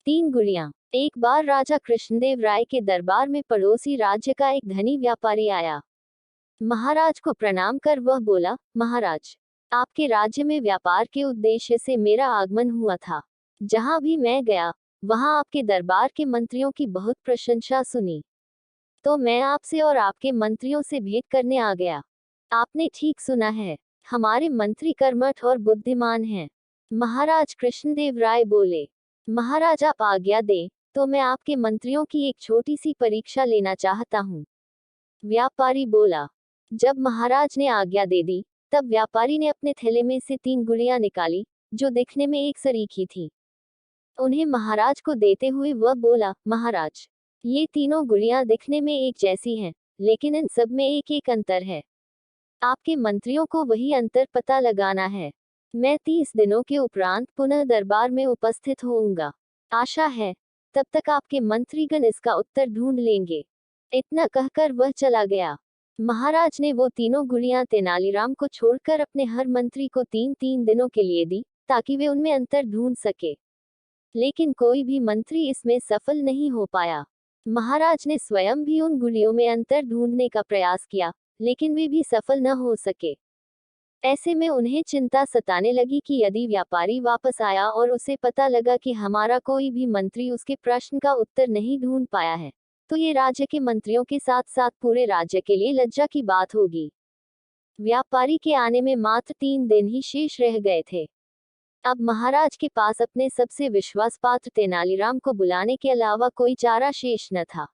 तीन गुड़ियां। एक बार राजा कृष्णदेव राय के दरबार में पड़ोसी राज्य का एक धनी व्यापारी आया। महाराज को प्रणाम कर वह बोला, महाराज, आपके राज्य में व्यापार के उद्देश्य से मेरा आगमन हुआ था। जहां भी मैं गया वहां आपके दरबार के मंत्रियों की बहुत प्रशंसा सुनी, तो मैं आपसे और आपके मंत्रियों से भेंट करने आ गया। आपने ठीक सुना है, हमारे मंत्री कर्मठ और बुद्धिमान हैं। महाराज कृष्णदेव राय बोले, महाराज आप आज्ञा दें तो मैं आपके मंत्रियों की एक छोटी सी परीक्षा लेना चाहता हूँ। व्यापारी बोला। जब महाराज ने आज्ञा दे दी तब व्यापारी ने अपने थैले में से तीन गुड़ियां निकाली जो दिखने में एक सरीखी थी। उन्हें महाराज को देते हुए वह बोला, महाराज, ये तीनों गुड़ियां दिखने में एक जैसी हैं, लेकिन इन सब में एक एक अंतर है। आपके मंत्रियों को वही अंतर पता लगाना है। मैं 30 दिनों के उपरांत पुनः दरबार में उपस्थित होऊंगा। आशा है तब तक आपके मंत्रीगण इसका उत्तर ढूंढ लेंगे। इतना कहकर वह चला गया। महाराज ने वो तीनों गुड़ियां तेनालीराम को छोड़कर अपने हर मंत्री को 3-3 दिनों के लिए दी ताकि वे उनमें अंतर ढूंढ सके, लेकिन कोई भी मंत्री इसमें सफल नहीं हो पाया। महाराज ने स्वयं भी उन गुड़ियों में अंतर ढूंढने का प्रयास किया, लेकिन वे भी सफल न हो सके। ऐसे में उन्हें चिंता सताने लगी कि यदि व्यापारी वापस आया और उसे पता लगा कि हमारा कोई भी मंत्री उसके प्रश्न का उत्तर नहीं ढूंढ पाया है, तो ये राज्य के मंत्रियों के साथ साथ पूरे राज्य के लिए लज्जा की बात होगी। व्यापारी के आने में मात्र 3 दिन ही शेष रह गए थे। अब महाराज के पास अपने सबसे विश्वास पात्र तेनालीराम को बुलाने के अलावा कोई चारा शेष न था।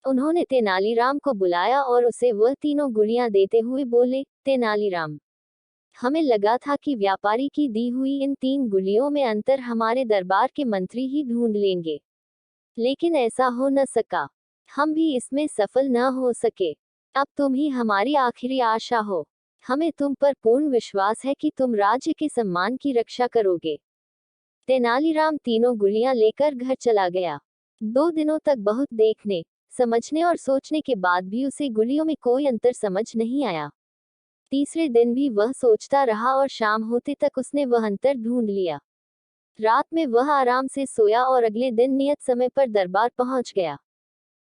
उन्होंने तेनालीराम को बुलाया और उसे वह तीनों गुड़ियां देते हुए बोले, तेनालीराम, हमें लगा था कि व्यापारी की दी हुई इन 3 गुड़ियों में अंतर हमारे दरबार के मंत्री ही ढूंढ लेंगे, लेकिन ऐसा हो न सका। हम भी इसमें सफल न हो सके। अब तुम ही हमारी आखिरी आशा हो। हमें तुम पर पूर्ण विश्वास है कि तुम राज्य के सम्मान की रक्षा करोगे। तेनालीराम तीनों गुड़ियां लेकर घर चला गया। 2 दिनों तक बहुत देखने, समझने और सोचने के बाद भी उसे गुड़ियों में कोई अंतर समझ नहीं आया। तीसरे दिन भी वह सोचता रहा और शाम होते तक उसने वह अंतर ढूंढ लिया। रात में वह आराम से सोया और अगले दिन नियत समय पर दरबार पहुंच गया।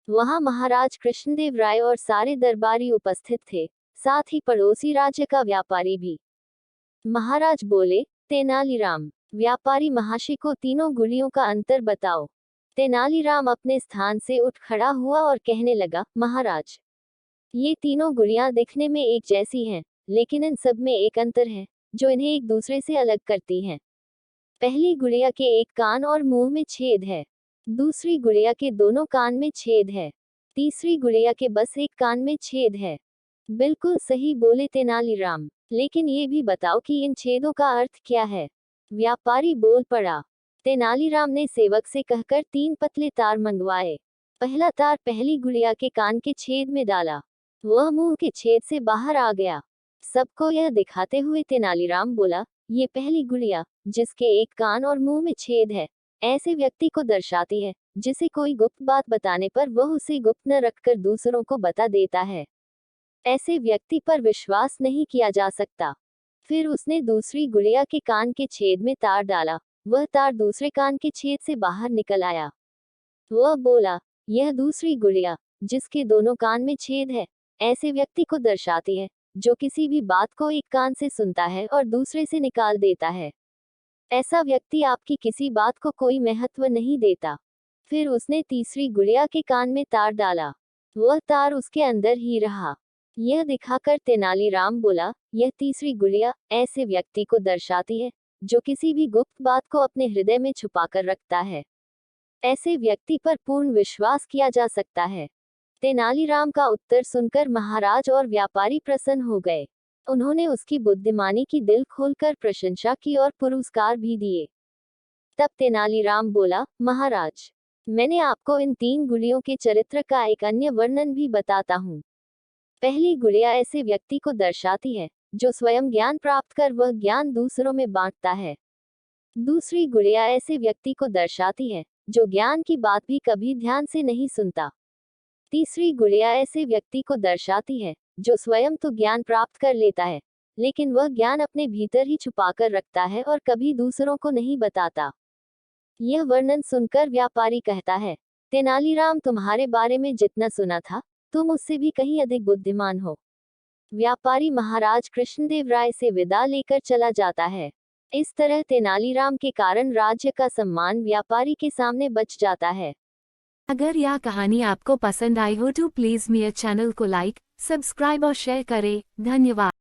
वहां महाराज कृष्णदेव राय और सारे दरबारी उपस्थित थे, साथ ही पड़ोसी राज्य का व्यापारी भी। महाराज बोले, तेनालीराम, व्यापारी महाशय को तीनों गुड़ियों का अंतर बताओ। तेनालीराम अपने स्थान से उठ खड़ा हुआ और कहने लगा, महाराज, ये तीनों गुड़ियां दिखने में एक जैसी हैं, लेकिन इन सब में एक अंतर है जो इन्हें एक दूसरे से अलग करती है। पहली गुड़िया के एक कान और मुंह में छेद है, दूसरी गुड़िया के दोनों कान में छेद है, तीसरी गुड़िया के बस एक कान में छेद है। बिल्कुल सही बोले तेनालीराम, लेकिन ये भी बताओ कि इन छेदों का अर्थ क्या है। व्यापारी बोल पड़ा। तेनालीराम ने सेवक से कहकर 3 पतले तार मंगवाए। पहला तार पहली गुड़िया के कान के छेद में डाला, वह मुंह के छेद से बाहर आ गया। सबको यह दिखाते हुए तेनालीराम बोला, ये पहली गुड़िया, जिसके एक कान और मुंह में छेद है, ऐसे व्यक्ति को दर्शाती है जिसे कोई गुप्त बात बताने पर वह उसे गुप्त न रखकर दूसरों को बता देता है। ऐसे व्यक्ति पर विश्वास नहीं किया जा सकता। फिर उसने दूसरी गुड़िया के कान के छेद में तार डाला, वह तार दूसरे कान के छेद से बाहर निकल आया। वह बोला, यह दूसरी गुड़िया, जिसके दोनों कान में छेद है, ऐसे व्यक्ति को दर्शाती है जो किसी भी बात को एक कान से सुनता है और दूसरे से निकाल देता है। ऐसा व्यक्ति आपकी किसी बात को कोई महत्व नहीं देता। फिर उसने तीसरी गुड़िया के कान में तार डाला, वह तार उसके अंदर ही रहा। यह दिखाकर तेनालीराम बोला, यह तीसरी गुड़िया ऐसे व्यक्ति को दर्शाती है जो किसी भी गुप्त बात को अपने हृदय में छुपाकर रखता है। ऐसे व्यक्ति पर पूर्ण विश्वास किया जा सकता है। तेनालीराम का उत्तर सुनकर महाराज और व्यापारी प्रसन्न हो गए। उन्होंने उसकी बुद्धिमानी की दिल खोलकर प्रशंसा की और पुरस्कार भी दिए। तब तेनालीराम बोला, महाराज, मैंने आपको इन 3 गुड़ियों के चरित्र का एक अन्य वर्णन भी बताता हूँ। पहली गुड़िया ऐसे व्यक्ति को दर्शाती है जो स्वयं ज्ञान प्राप्त कर वह ज्ञान दूसरों में बांटता है। दूसरी गुड़िया ऐसे व्यक्ति को दर्शाती है जो ज्ञान की बात भी कभी ध्यान से नहीं सुनता। तीसरी गुड़िया ऐसे व्यक्ति को दर्शाती है जो स्वयं तो ज्ञान प्राप्त कर लेता है, लेकिन वह ज्ञान अपने भीतर ही छुपाकर रखता है और कभी दूसरों को नहीं बताता। यह वर्णन सुनकर व्यापारी कहता है, तेनालीराम, तुम्हारे बारे में जितना सुना था, तुम उससे भी कहीं अधिक बुद्धिमान हो। व्यापारी महाराज कृष्णदेव राय से विदा लेकर चला जाता है। इस तरह तेनालीराम के कारण राज्य का सम्मान व्यापारी के सामने बच जाता है। अगर यह कहानी आपको पसंद आई हो तो प्लीज़ मेरे चैनल को लाइक, सब्सक्राइब और शेयर करें। धन्यवाद।